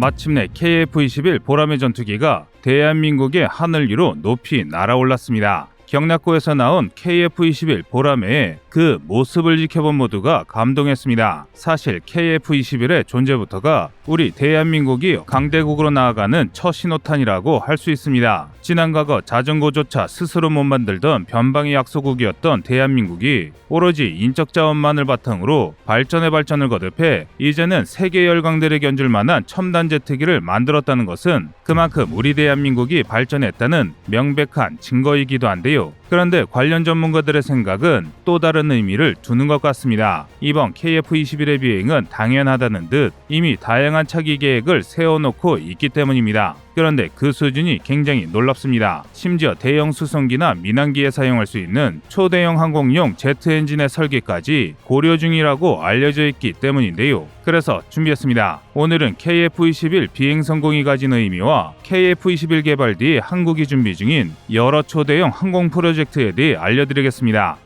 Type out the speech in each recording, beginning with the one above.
마침내 KF-21 보라매 전투기가 대한민국의 하늘 위로 높이 날아올랐습니다. 경락고에서 나온 KF-21 보라매의 그 모습을 지켜본 모두가 감동했습니다. 사실 KF-21의 존재부터가 우리 대한민국이 강대국으로 나아가는 첫 신호탄이라고 할 수 있습니다. 지난 과거 자전거조차 스스로 못 만들던 변방의 약소국이었던 대한민국이 오로지 인적 자원만을 바탕으로 발전을 거듭해 이제는 세계 열강들에 견줄 만한 첨단 제트기를 만들었다는 것은 그만큼 우리 대한민국이 발전했다는 명백한 증거이기도 한데요. 그런데 관련 전문가들의 생각은 또 다른 의미를 두는 것 같습니다. 이번 KF-21의 비행은 당연하다는 듯 이미 다양한 차기 계획을 세워놓고 있기 때문입니다. 그런데 그 수준이 굉장히 놀랍습니다. 심지어 대형 수송기나 민항기에 사용할 수 있는 초대형 항공용 제트 엔진의 설계까지 고려 중이라고 알려져 있기 때문인데요. 그래서 준비했습니다. 오늘은 KF-21 비행 성공이 가진 의미와 KF-21 개발 뒤에 한국이 준비 중인 여러 초대형 항공 프로젝트에 대해 알려드리겠습니다.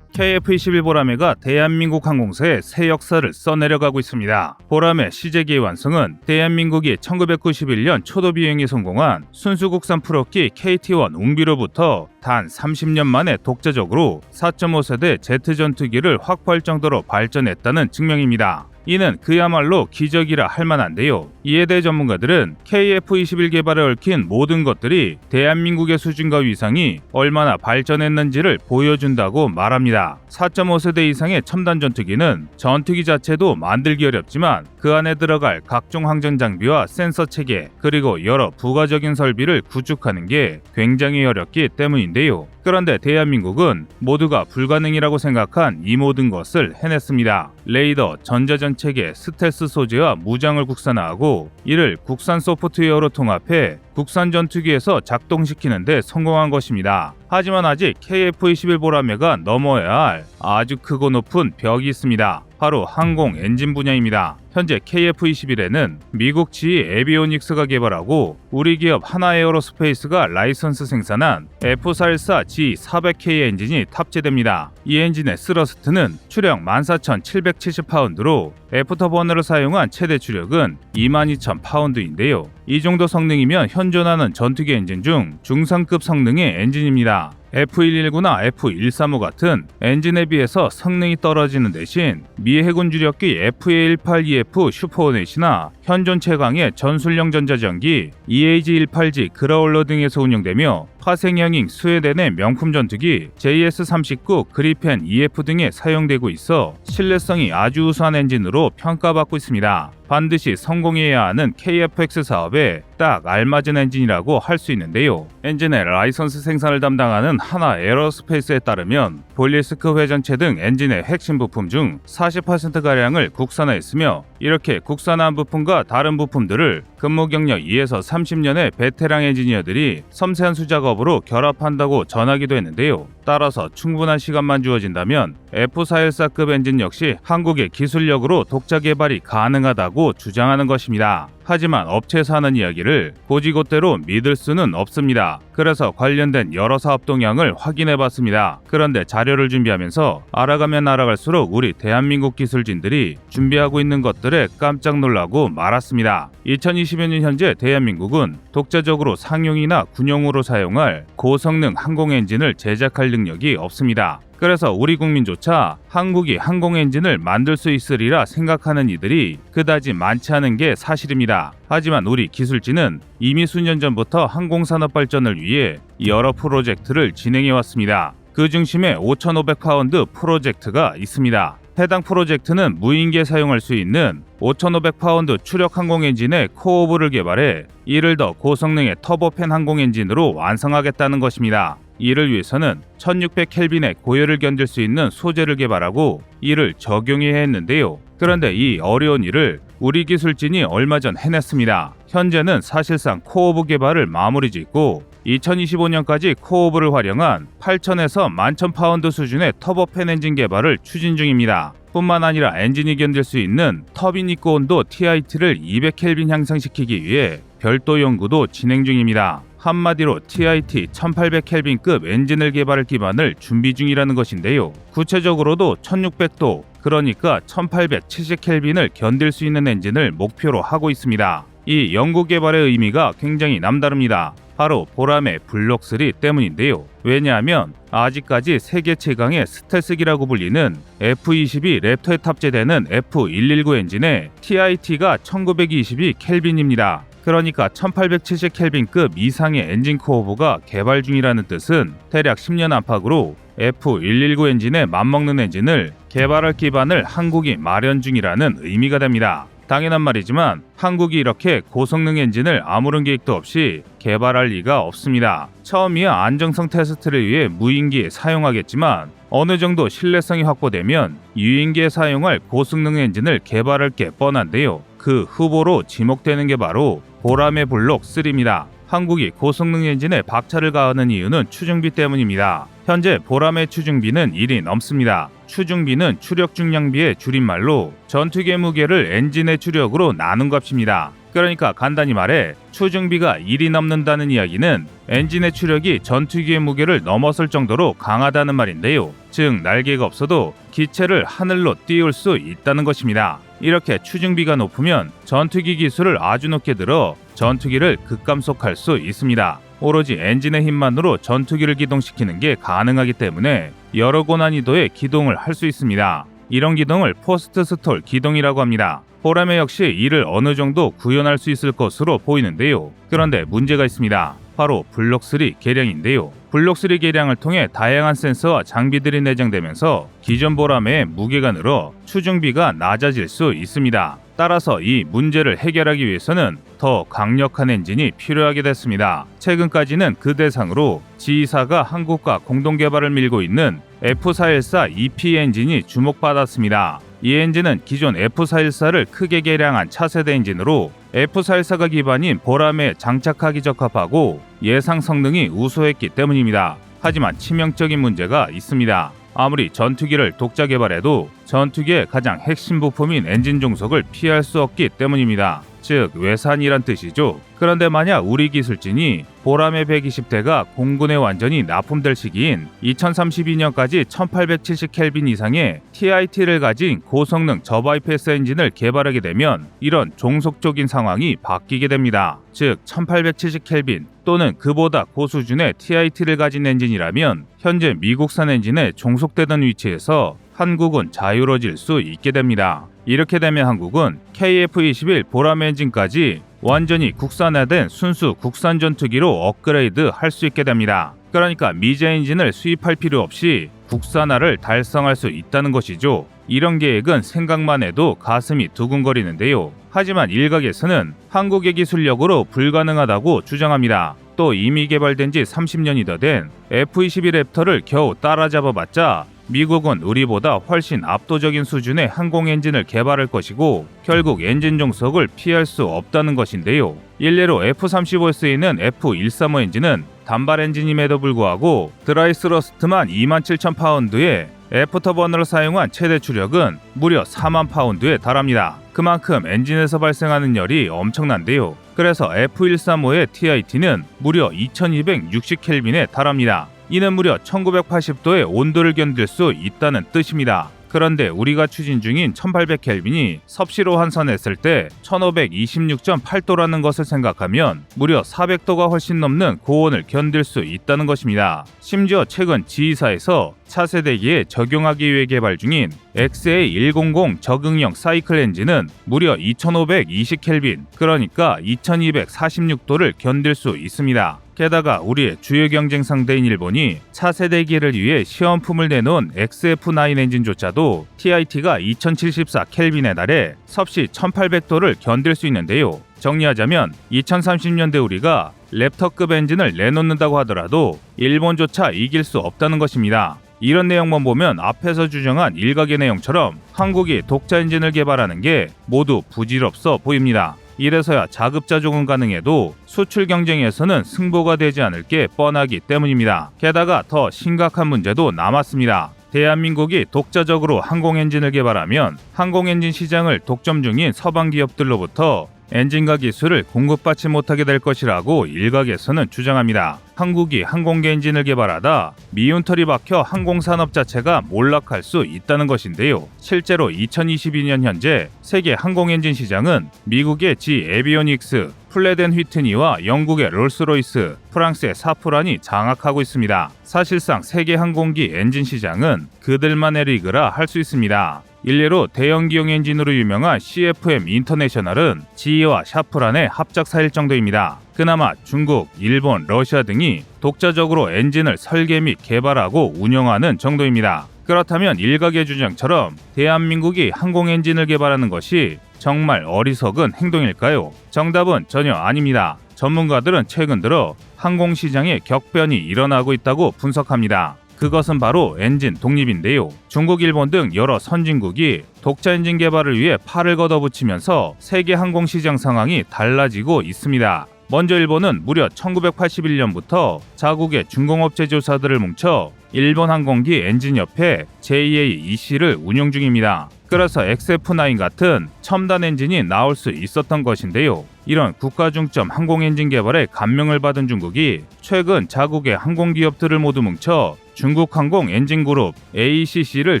KF-21 보라매가 대한민국 항공사의 새 역사를 써내려가고 있습니다. 보라매 시제기의 완성은 대한민국이 1991년 초도 비행에 성공한 순수 국산 프로기 KT-1 웅비로부터 단 30년 만에 독자적으로 4.5세대 제트 전투기를 확보할 정도로 발전했다는 증명입니다. 이는 그야말로 기적이라 할 만한데요. 이에 대해 전문가들은 KF-21 개발에 얽힌 모든 것들이 대한민국의 수준과 위상이 얼마나 발전했는지를 보여준다고 말합니다. 4.5세대 이상의 첨단 전투기는 전투기 자체도 만들기 어렵지만 그 안에 들어갈 각종 항전 장비와 센서 체계 그리고 여러 부가적인 설비를 구축하는 게 굉장히 어렵기 때문인데요. 그런데 대한민국은 모두가 불가능이라고 생각한 이 모든 것을 해냈습니다. 레이더, 전자전체계, 스텔스 소재와 무장을 국산화하고 이를 국산 소프트웨어로 통합해 국산 전투기에서 작동시키는 데 성공한 것입니다. 하지만 아직 KF-21 보라매가 넘어야 할 아주 크고 높은 벽이 있습니다. 바로 항공 엔진 분야입니다. 현재 KF-21에는 미국 GE 에비오닉스가 개발하고 우리 기업 하나에어로스페이스가 라이선스 생산한 F414G400K 엔진이 탑재됩니다. 이 엔진의 스러스트는 추력 14,770파운드로 애프터버너를 사용한 최대 추력은 22,000파운드인데요. 이 정도 성능이면 현존하는 전투기 엔진 중 중상급 성능의 엔진입니다. F119나 F135 같은 엔진에 비해서 성능이 떨어지는 대신 미 해군 주력기 FA-182F 슈퍼호넷이나 현존 최강의 전술형 전자전기 EAG-180 그라울러 등에서 운영되며 화생형인 스웨덴의 명품 전투기 JS-39 그리펜 EF 등에 사용되고 있어 신뢰성이 아주 우수한 엔진으로 평가받고 있습니다. 반드시 성공해야 하는 KF-X 사업에 딱 알맞은 엔진이라고 할 수 있는데요. 엔진의 라이선스 생산을 담당하는 하나 에어로스페이스에 따르면 볼리스크 회전체 등 엔진의 핵심 부품 중 40%가량을 국산화했으며 이렇게 국산화한 부품과 다른 부품들을 근무 경력 2에서 30년의 베테랑 엔지니어들이 섬세한 수작업으로 결합한다고 전하기도 했는데요. 따라서 충분한 시간만 주어진다면 F414급 엔진 역시 한국의 기술력으로 독자 개발이 가능하다고 주장하는 것입니다. 하지만 업체에서 하는 이야기를 고지곳대로 믿을 수는 없습니다. 그래서 관련된 여러 사업 동향을 확인해봤습니다. 그런데 자료를 준비하면서 알아가면 알아갈수록 우리 대한민국 기술진들이 준비하고 있는 것들에 깜짝 놀라고 말았습니다. 2020년 현재 대한민국은 독자적으로 상용이나 군용으로 사용할 고성능 항공 엔진을 제작할 능력이 없습니다. 그래서 우리 국민조차 한국이 항공 엔진을 만들 수 있으리라 생각하는 이들이 그다지 많지 않은 게 사실입니다. 하지만 우리 기술진은 이미 수년 전부터 항공산업 발전을 위해 여러 프로젝트를 진행해왔습니다. 그 중심에 5,500파운드 프로젝트가 있습니다. 해당 프로젝트는 무인기에 사용할 수 있는 5,500파운드 추력 항공 엔진의 코어브를 개발해 이를 더 고성능의 터보팬 항공 엔진으로 완성하겠다는 것입니다. 이를 위해서는 1600켈빈의 고열을 견딜 수 있는 소재를 개발하고 이를 적용해야 했는데요. 그런데 이 어려운 일을 우리 기술진이 얼마 전 해냈습니다. 현재는 사실상 코어브 개발을 마무리 짓고 2025년까지 코어브를 활용한 8,000에서 11,000파운드 수준의 터보팬 엔진 개발을 추진 중입니다. 뿐만 아니라 엔진이 견딜 수 있는 터빈 입고 온도 TIT를 200켈빈 향상시키기 위해 별도 연구도 진행 중입니다. 한마디로 TIT 1800켈빈급 엔진을 개발할 기반을 준비 중이라는 것인데요. 구체적으로도 1600도 그러니까 1870켈빈을 견딜 수 있는 엔진을 목표로 하고 있습니다. 이 연구 개발의 의미가 굉장히 남다릅니다. 바로 보람의 블록3 때문인데요. 왜냐하면 아직까지 세계 최강의 스텔스기라고 불리는 F-22 랩터에 탑재되는 F-119 엔진의 TIT가 1922켈빈입니다. 그러니까 1870켈빈급 이상의 엔진 코어보가 개발 중이라는 뜻은 대략 10년 안팎으로 F-119 엔진에 맞먹는 엔진을 개발할 기반을 한국이 마련 중이라는 의미가 됩니다. 당연한 말이지만 한국이 이렇게 고성능 엔진을 아무런 계획도 없이 개발할 리가 없습니다. 처음이야 안정성 테스트를 위해 무인기에 사용하겠지만 어느 정도 신뢰성이 확보되면 유인기에 사용할 고성능 엔진을 개발할 게 뻔한데요. 그 후보로 지목되는 게 바로 보람의 블록 3입니다. 한국이 고성능 엔진에 박차를 가하는 이유는 추중비 때문입니다. 현재 보람의 추중비는 1이 넘습니다. 추중비는 추력 중량비의 줄임말로 전투기의 무게를 엔진의 추력으로 나눈 값입니다. 그러니까 간단히 말해 추중비가 1이 넘는다는 이야기는 엔진의 추력이 전투기의 무게를 넘어설 정도로 강하다는 말인데요. 즉 날개가 없어도 기체를 하늘로 띄울 수 있다는 것입니다. 이렇게 추중비가 높으면 전투기 기술을 아주 높게 들어 전투기를 급감속할 수 있습니다. 오로지 엔진의 힘만으로 전투기를 기동시키는 게 가능하기 때문에 여러 고난이도의 기동을 할 수 있습니다. 이런 기동을 포스트 스톨 기동이라고 합니다. 보람에 역시 이를 어느 정도 구현할 수 있을 것으로 보이는데요. 그런데 문제가 있습니다. 바로 블록3 개량인데요. 블록3 개량을 통해 다양한 센서와 장비들이 내장되면서 기존 보람의 무게가 늘어 추중비가 낮아질 수 있습니다. 따라서 이 문제를 해결하기 위해서는 더 강력한 엔진이 필요하게 됐습니다. 최근까지는 그 대상으로 지휘사가 한국과 공동 개발을 밀고 있는 F414 EP 엔진이 주목받았습니다. 이 엔진은 기존 F414를 크게 개량한 차세대 엔진으로 F414가 기반인 보람에 장착하기 적합하고 예상 성능이 우수했기 때문입니다. 하지만 치명적인 문제가 있습니다. 아무리 전투기를 독자 개발해도 전투기의 가장 핵심 부품인 엔진 종속을 피할 수 없기 때문입니다. 즉 외산이란 뜻이죠. 그런데 만약 우리 기술진이 보람의 120대가 공군에 완전히 납품될 시기인 2032년까지 1870켈빈 이상의 TIT를 가진 고성능 저바이패스 엔진을 개발하게 되면 이런 종속적인 상황이 바뀌게 됩니다. 즉 1870켈빈 또는 그보다 고수준의 TIT를 가진 엔진이라면 현재 미국산 엔진에 종속되던 위치에서 한국은 자유로워질 수 있게 됩니다. 이렇게 되면 한국은 KF-21 보람 엔진까지 완전히 국산화된 순수 국산 전투기로 업그레이드 할 수 있게 됩니다. 그러니까 미제 엔진을 수입할 필요 없이 국산화를 달성할 수 있다는 것이죠. 이런 계획은 생각만 해도 가슴이 두근거리는데요. 하지만 일각에서는 한국의 기술력으로 불가능하다고 주장합니다. 또 이미 개발된 지 30년이 더 된 F-22 랩터를 겨우 따라잡아봤자 미국은 우리보다 훨씬 압도적인 수준의 항공 엔진을 개발할 것이고 결국 엔진 종속을 피할 수 없다는 것인데요. 일례로 F-35에 쓰이는 F-135 엔진은 단발 엔진임에도 불구하고 드라이 스러스트만 27,000파운드에 애프터버너를 사용한 최대 추력은 무려 4만 파운드에 달합니다. 그만큼 엔진에서 발생하는 열이 엄청난데요. 그래서 F-135의 TIT는 무려 2260켈빈에 달합니다. 이는 무려 1980도의 온도를 견딜 수 있다는 뜻입니다. 그런데 우리가 추진 중인 1800켈빈이 섭씨로 환산했을 때 1526.8도라는 것을 생각하면 무려 400도가 훨씬 넘는 고온을 견딜 수 있다는 것입니다. 심지어 최근 지휘사에서 차세대기에 적용하기 위해 개발 중인 XA100 적응형 사이클 엔진은 무려 2520켈빈, 그러니까 2246도를 견딜 수 있습니다. 게다가 우리의 주요 경쟁 상대인 일본이 차세대기를 위해 시험품을 내놓은 XF9 엔진조차도 TIT가 2074켈빈에 달해 섭씨 1800도를 견딜 수 있는데요. 정리하자면 2030년대 우리가 랩터급 엔진을 내놓는다고 하더라도 일본조차 이길 수 없다는 것입니다. 이런 내용만 보면 앞에서 주장한 일각의 내용처럼 한국이 독자 엔진을 개발하는 게 모두 부질없어 보입니다. 이래서야 자급자족은 가능해도 수출 경쟁에서는 승부가 되지 않을 게 뻔하기 때문입니다. 게다가 더 심각한 문제도 남았습니다. 대한민국이 독자적으로 항공엔진을 개발하면 항공엔진 시장을 독점 중인 서방 기업들로부터 엔진과 기술을 공급받지 못하게 될 것이라고 일각에서는 주장합니다. 한국이 항공기 엔진을 개발하다 미운 털이 박혀 항공산업 자체가 몰락할 수 있다는 것인데요. 실제로 2022년 현재 세계 항공엔진 시장은 미국의 지 에비오닉스, 플레덴 휘트니와 영국의 롤스로이스, 프랑스의 사프란이 장악하고 있습니다. 사실상 세계 항공기 엔진 시장은 그들만의 리그라 할 수 있습니다. 일례로 대형기용 엔진으로 유명한 CFM 인터내셔널은 GE와 샤프란의 합작사일 정도입니다. 그나마 중국, 일본, 러시아 등이 독자적으로 엔진을 설계 및 개발하고 운영하는 정도입니다. 그렇다면 일각의 주장처럼 대한민국이 항공 엔진을 개발하는 것이 정말 어리석은 행동일까요? 정답은 전혀 아닙니다. 전문가들은 최근 들어 항공시장에 격변이 일어나고 있다고 분석합니다. 그것은 바로 엔진 독립인데요. 중국, 일본 등 여러 선진국이 독자 엔진 개발을 위해 팔을 걷어붙이면서 세계 항공시장 상황이 달라지고 있습니다. 먼저 일본은 무려 1981년부터 자국의 중공업체 조사들을 뭉쳐 일본 항공기 엔진협회 JAEC를 운영 중입니다. 그래서 XF9 같은 첨단 엔진이 나올 수 있었던 것인데요. 이런 국가 중점 항공 엔진 개발에 감명을 받은 중국이 최근 자국의 항공기업들을 모두 뭉쳐 중국항공 엔진그룹 ACC를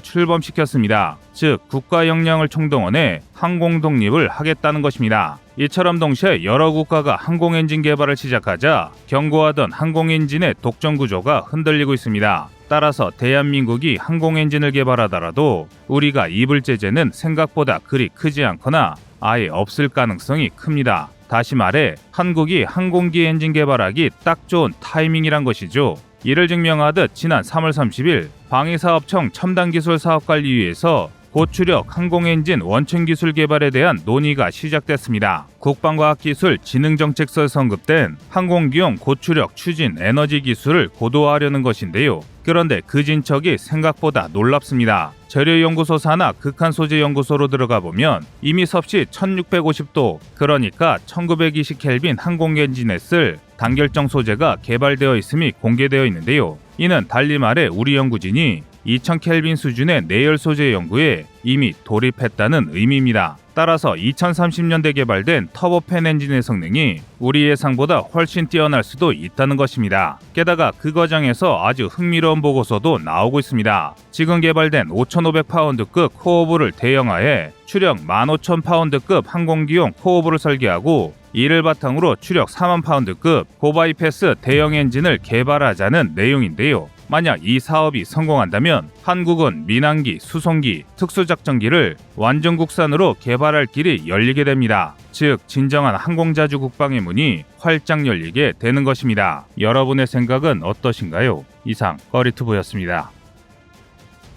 출범시켰습니다. 즉 국가 역량을 총동원해 항공 독립을 하겠다는 것입니다. 이처럼 동시에 여러 국가가 항공 엔진 개발을 시작하자 견고하던 항공 엔진의 독점 구조가 흔들리고 있습니다. 따라서 대한민국이 항공 엔진을 개발하더라도 우리가 입을 제재는 생각보다 그리 크지 않거나 아예 없을 가능성이 큽니다. 다시 말해 한국이 항공기 엔진 개발하기 딱 좋은 타이밍이란 것이죠. 이를 증명하듯 지난 3월 30일 방위사업청 첨단기술사업관리위에서 고추력 항공엔진 원천기술 개발에 대한 논의가 시작됐습니다. 국방과학기술진흥정책서에 언급된 항공기용 고추력 추진 에너지 기술을 고도화하려는 것인데요. 그런데 그 진척이 생각보다 놀랍습니다. 재료연구소 산하 극한소재연구소로 들어가 보면 이미 섭씨 1650도, 그러니까 1920켈빈 항공엔진에 쓸 단결정 소재가 개발되어 있음이 공개되어 있는데요. 이는 달리 말해 우리 연구진이 2000켈빈 수준의 내열 소재 연구에 이미 돌입했다는 의미입니다. 따라서 2030년대 개발된 터보팬 엔진의 성능이 우리 예상보다 훨씬 뛰어날 수도 있다는 것입니다. 게다가 그 과정에서 아주 흥미로운 보고서도 나오고 있습니다. 지금 개발된 5500파운드급 코어부를 대형화해 추력 15000파운드급 항공기용 코어부를 설계하고 이를 바탕으로 추력 40,000파운드급 고바이패스 대형 엔진을 개발하자는 내용인데요. 만약 이 사업이 성공한다면 한국은 민항기, 수송기, 특수작전기를 완전 국산으로 개발할 길이 열리게 됩니다. 즉 진정한 항공자주 국방의 문이 활짝 열리게 되는 것입니다. 여러분의 생각은 어떠신가요? 이상 꺼리투브였습니다.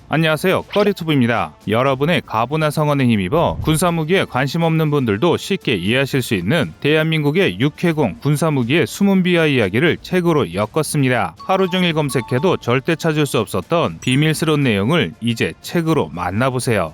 안녕하세요, 꺼리투브입니다. 여러분의 가부나 성원에 힘입어 군사무기에 관심 없는 분들도 쉽게 이해하실 수 있는 대한민국의 육해공 군사무기의 숨은 비하 이야기를 책으로 엮었습니다. 하루 종일 검색해도 절대 찾을 수 없었던 비밀스러운 내용을 이제 책으로 만나보세요.